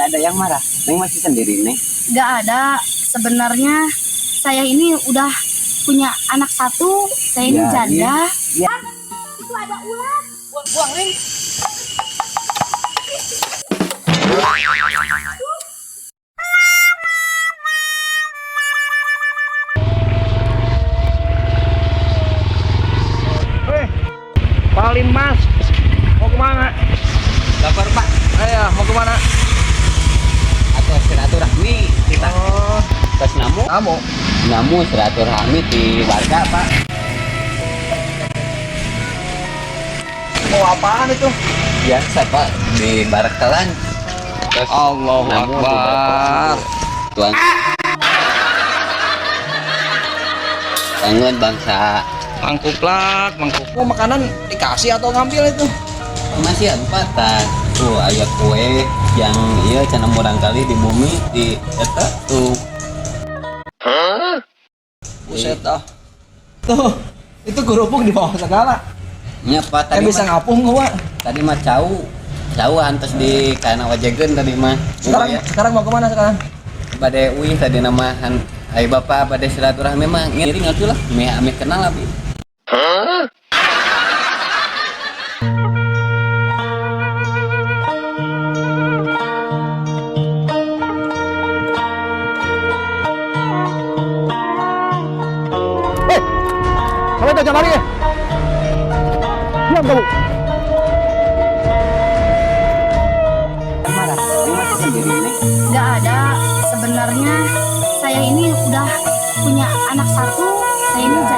ada yang marah. Neng masih sendiri nih. Gak ada. Sebenarnya saya ini udah punya anak satu. Saya ini janda. Ya. Itu ada ular. Buang, Ring. Paling Mas, mau kemana? Lapor Pak. Ayo, mau kemana? Atau silaturahmi kita. Oh, Terus kamu? namu silaturahmi di warga Pak. Mau apaan itu? Biasa Pak di Barakalan. Terus Allahu namu di Akbar. Barakalan. Tuan. Bangun bangsa. Mangkuplak, mangkuk. Mau makanan dikasih atau ngambil itu? Masih empat tak. Tuh ayat kue yang iya cenah murang kali di bumi di eta tuh. Buset dah. Tuh, itu kerupuk di bawah segala. Nya Pak tadi Bisa mah, ngapung gua. tadi mah jauh antes di kana wajegeun tadi mah. Sekarang mau kemana sekarang? Bade uih tadi nama ai bapak bade silaturahmi mah ngiring atuh lah. Ame kenal abi. Kamu itu jangan lari ya. Diam kamu. Marah. Neng masih sendiri nih. Gak ada. Sebenarnya saya ini udah punya anak satu. Saya ini janda.